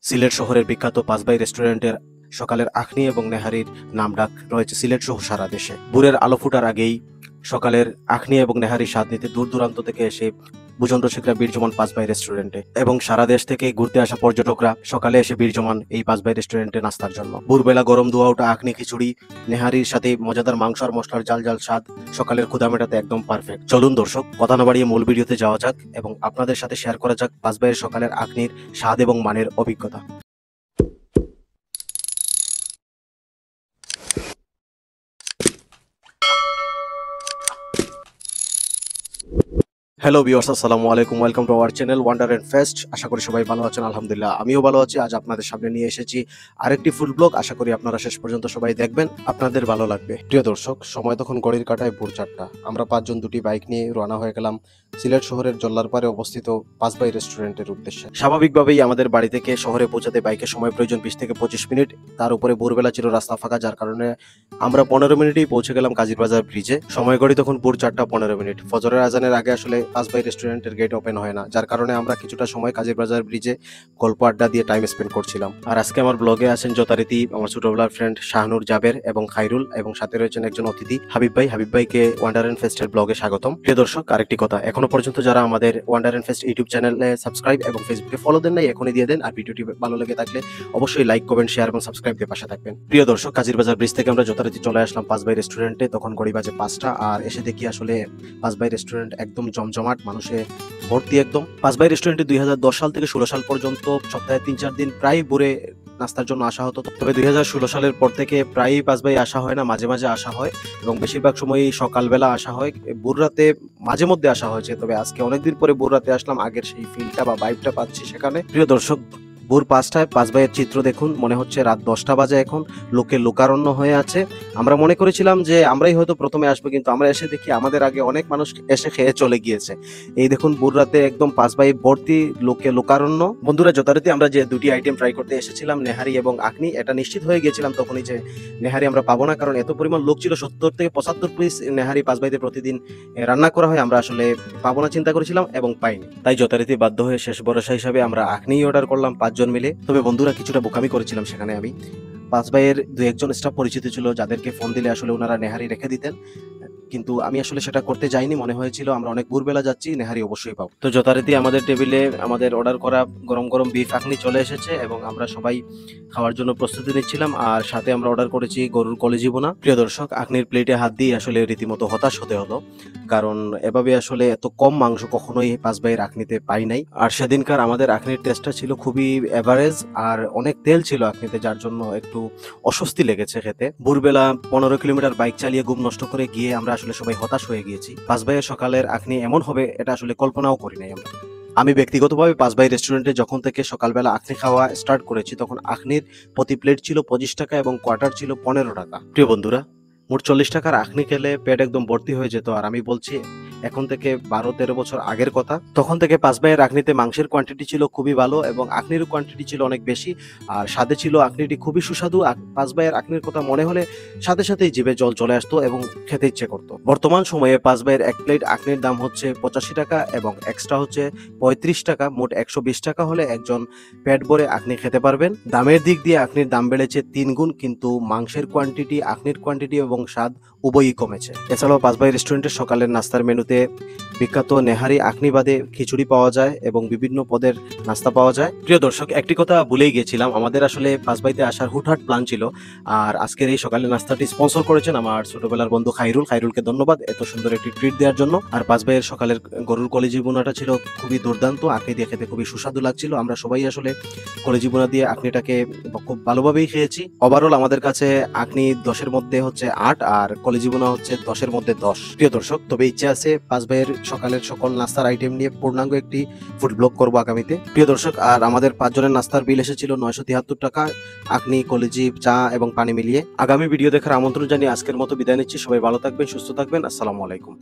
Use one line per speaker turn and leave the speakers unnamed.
সিলেট শহরের বিখ্যাত পাঁচবাই রেস্টুরেন্টের সকালের আখনি এবং নেহারির নামডাক রয়েছে সিলেট সহ সারা দেশে। ভোরের আলো ফুটার আগেই সকালের আখনি এবং নেহারির স্বাদ নিতে দূর দূরান্ত থেকে এসে ভোজন রসিকরা ভিড় জমান পাঁচবাই রেস্টুরেন্টে, এবং সারা দেশ থেকে ঘুরতে আসা পর্যটকরা সকালে এসে ভিড় জমান এই পাঁচবাই রেস্টুরেন্টে নাস্তার জন্য। ভোরবেলা গরম ধোয়া ওঠা আখনি খিচুড়ি, নেহারির সাথে মজাদার মাংস আর মশলার জাল জাল স্বাদ সকালের ক্ষুধা মেটাতে একদম পারফেক্ট। চলুন দর্শক, কথা না বাড়িয়ে মূল ভিডিওতে যাওয়া যাক এবং আপনাদের সাথে শেয়ার করা যাক পাঁচবাইয়ের সকালের আখনির স্বাদ এবং মানের অভিজ্ঞতা। হ্যালো ভিউয়ার্স, আসসালামু আলাইকুম, welcome to our channel Wonder and Fest. আশা করি সবাই ভালো আছেন। আলহামদুলিল্লাহ, আমিও ভালো আছি। আজ আপনাদের সামনে নিয়ে এসেছি আরেকটি ফুড ব্লগ। আশা করি আপনারা শেষ পর্যন্ত সবাই দেখবেন, আপনাদের ভালো লাগবে। প্রিয় দর্শক, সময় তখন ঘড়ির কাঁটায় ভোর 4টা। আমরা 5 জন দুটি বাইক নিয়ে রওনা হয়ে গেলাম সিলেট শহরের জল্লারপাড়ে অবস্থিত পাঁচবাই রেস্টুরেন্টের উদ্দেশ্যে। স্বাভাবিকভাবেই আমাদের বাড়ি থেকে শহরে পৌঁছাতে বাইকের সময় প্রয়োজন 20 থেকে 25 মিনিট। তার উপরে ভোরবেলা ছিল রাস্তা ফাঁকা, যার কারণে আমরা 15 মিনিটেই পৌঁছে গেলাম কাজীর বাজার ব্রিজে। সময় ঘড়ি তখন ভোর 4টা 15 মিনিট। ফজরের আজানের আগে আসলে পাঁচবাই রেস্টুরেন্টের গেট ওপেন হয় না, যার কারণে আমরা কিছুটা সময় কাজীর বাজার ব্রিজে গল্প আড্ডা দিয়ে টাইম স্পেন্ড করছিলাম। আর আজকে আমার ব্লগে আছেন যথারীতি আমার ছোটবেলার ফ্রেন্ড শাহনুর, জাবের এবং খাইরুল, এবং সাথে রয়েছেন একজন অতিথি হাবিব ভাই। হাবিব ভাইকে ওয়ান্ডার এন্ড ফেস্টের ব্লগে স্বাগতম। প্রিয় দর্শক, আরেকটি কথা, এখনো পর্যন্ত যারা আমাদের ওয়ান্ডার এন্ড ফেস্ট ইউটিউব চ্যানেলে সাবস্ক্রাইব এবং ফেসবুকে ফলো দেন নাই, এখনই দিয়ে দেন। আর ভিডিওটি ভালো লেগে থাকলে অবশ্যই লাইক, কমেন্ট, শেয়ার এবং সাবস্ক্রাইব দিয়ে পাশে থাকবেন। প্রিয় দর্শক, কাজীর বাজার ব্রিজ থেকে আমরা যথারীতি চলে আসলাম পাঁচবাই রেস্টুরেন্টে। তখন ঘড়ি বাজে 5টা, আর এসে দেখি আসলে পাঁচবাই রেস্টুরেন্ট একদম জমজমাট, মানুষে ভর্তি একদম। পাঁচবাই রেস্টুরেন্টে 2010 সাল থেকে 16 সাল পর্যন্ত সপ্তাহে 3-4 দিন প্রায় ভোরে নাস্তার জন্য আসা হতো। তবে 2016 সালের পর থেকে প্রায় পাঁচবাই আসা হয় না, মাঝে মাঝে আসা হয়, এবং বেশিরভাগ সময়ই সকালবেলা আসা হয়। ভোর রাতে মাঝে মধ্যে আসা হয়েছে, তবে আজকে অনেকদিন পরে ভোর রাতে আসলাম, আগের সেই ফিলটা বা ভাইবটা পাচ্ছি সেখানে। প্রিয় দর্শক, ভোর 5টায় পাঁচবাইয়ের চিত্র দেখুন, মনে হচ্ছে রাত 10টা বাজে এখন। লোকে লোকারণ্য হয়ে আছে। আমরা মনে করেছিলাম যে আমরাই হয়তো প্রথমে আসবো, কিন্তু আমরা এসে দেখি আমাদের আগে অনেক মানুষ এসে খেয়ে চলে গিয়েছে। এই দেখুন, ভোর রাতে একদম পাঁচবাই ভর্তি, লোকে লোকারণ্য। বন্ধুরা, যথারীতি আমরা যে দুটি আইটেম ট্রাই করতে এসেছিলাম, নেহারি এবং আখনি, এটা নিশ্চিত হয়ে গিয়েছিলাম তখনই যে নেহারি আমরা পাবো না, কারণ এত পরিমাণ লোক ছিল। 70 থেকে 75 পিস নেহারি পাঁচবাইতে প্রতিদিন রান্না করা হয়, আমরা আসলে পাবো না চিন্তা করেছিলাম এবং পাইনি। তাই যথারীতি বাধ্য হয়ে শেষ ভরসা হিসাবে আমরা আখনি অর্ডার করলাম 5 জন মিলে। তবে বন্ধুরা, কিছুটা বোকামি করেছিলাম সেখানে আমি। পাঁচবাইয়ের 2-1 জন স্টাফ পরিচিত ছিল, যাদেরকে ফোন দিলে আসলে ওনারা নেহারি রেখে দিতেন, কিন্তু আমি আসলে সেটা করতে যাইনি। মনে হয়েছিল আমরা অনেক ভোরবেলা যাচ্ছি, নেহারি অবশ্যই পাবো। তো যথারীতি আমাদের টেবিলে আমাদের অর্ডার করা গরম গরম বিফ আখনি চলে এসেছে, এবং আমরা সবাই খাওয়ার জন্য প্রস্তুতি নিচ্ছিলাম। আর সাথে আমরা অর্ডার করেছি গরুর কলিজি বোনা। প্রিয় দর্শক, আখনির প্লেটে হাত দিয়ে আসলে রীতিমতো হতাশ হতে হলো, কারণ এভাবে আসলে এত কম মাংস কখনোই পাঁচবাইয়ের আখনিতে পাই নাই। আর সেদিনকার আমাদের আখনির টেস্টটা ছিল খুবই এভারেজ, আর অনেক তেল ছিল আখনিতে, যার জন্য একটু অস্বস্তি লেগেছে খেতে। ভোরবেলা 15 কিলোমিটার বাইক চালিয়ে ঘুম নষ্ট করে গিয়ে আমরা আসলে সবাই হতাশ হয়ে গিয়েছি। পাঁচবাইয়ের সকালের আখনি এমন হবে এটা আসলে কল্পনাও করি নাই আমরা। আমি ব্যক্তিগতভাবে পাঁচবাই রেস্টুরেন্টে যখন থেকে সকালবেলা আখনি খাওয়া স্টার্ট করেছি, তখন আখনির প্রতি প্লেট ছিল 25 টাকা এবং কোয়ার্টার ছিল 15 টাকা। প্রিয় বন্ধুরা, মোট 40 টাকার আখনি খেলে পেট একদম ভর্তি হয়ে যেত। আর আমি বলছি এখন থেকে 12-13 বছর আগের কথা। তখন থেকে পাঁচবাইয়ের আখনিতে মাংসের কোয়ান্টিটি ছিল খুবই ভালো, এবং আখনির কোয়ান্টিটি ছিল অনেক বেশি, আর স্বাদে ছিল আখনিটি খুবই সুস্বাদু। পাঁচবাইয়ের আখনির কথা মনে হলে সাথে সাথেই জিভে জল চলে আসতো এবং খেতে ইচ্ছে করতো। বর্তমান সময়ে পাঁচবাইয়ের 1 প্লেট আখনির দাম হচ্ছে 85 টাকা এবং এক্সট্রা হচ্ছে 35 টাকা। মোট 120 টাকা হলে একজন পেট ভরে আখনি খেতে পারবেন। দামের দিক দিয়ে আখনির দাম বেড়েছে 3 গুণ, কিন্তু মাংসের কোয়ান্টিটি, আখনির কোয়ান্টিটি এবং স্বাদ উভয়ই কমেছে। এছাড়াও পাঁচবাই রেস্টুরেন্টের সকালের নাস্তার মেনুতে বিখ্যাত নেহারি আখনি বাদে খিচুড়ি পাওয়া যায় এবং বিভিন্ন পদের নাস্তা পাওয়া যায়। প্রিয় দর্শক, একটি কথা ভুলেই গিয়েছিলাম, আমাদের আসলে পাঁচবাইতে আসার হুটহাট প্ল্যান ছিল। আর আজকের এই সকালের নাস্তাটি স্পন্সর করেছেন আমার ছোটবেলার বন্ধু খাইরুল। খাইরুলকে ধন্যবাদ এত সুন্দর একটি ট্রিট দেওয়ার জন্য। আর পাঁচবাইয়ের সকালের গরুর কলিজি বোনাটা ছিল খুবই দুর্দান্ত, আখনি দিয়ে খেতে খুবই সুস্বাদু লাগছিল। আমরা সবাই আসলে কলিজি বোনা দিয়ে আখনিটাকে খুব ভালোভাবেই খেয়েছি। ওভারঅল আমাদের কাছে আখনি 10-এর মধ্যে হচ্ছে 8, আর কলিজি বোনা হচ্ছে 10-এর মধ্যে 10। প্রিয় দর্শক, তবে ইচ্ছে আছে পাঁচবাইয়ের সকালের সকল নাস্তার আইটেম নিয়ে পূর্ণাঙ্গ একটি ফুড ব্লগ করবো আগামীতে। প্রিয় দর্শক, আর আমাদের 5 জনের নাস্তার বিল এসেছিল 973 টাকা, আখনি, কলিজি, চা এবং পানি মিলিয়ে। আগামী ভিডিও দেখার আমন্ত্রণ জানিয়ে আজকের মতো বিদায় নিচ্ছি। সবাই ভালো থাকবেন, সুস্থ থাকবেন। আসসালামু আলাইকুম।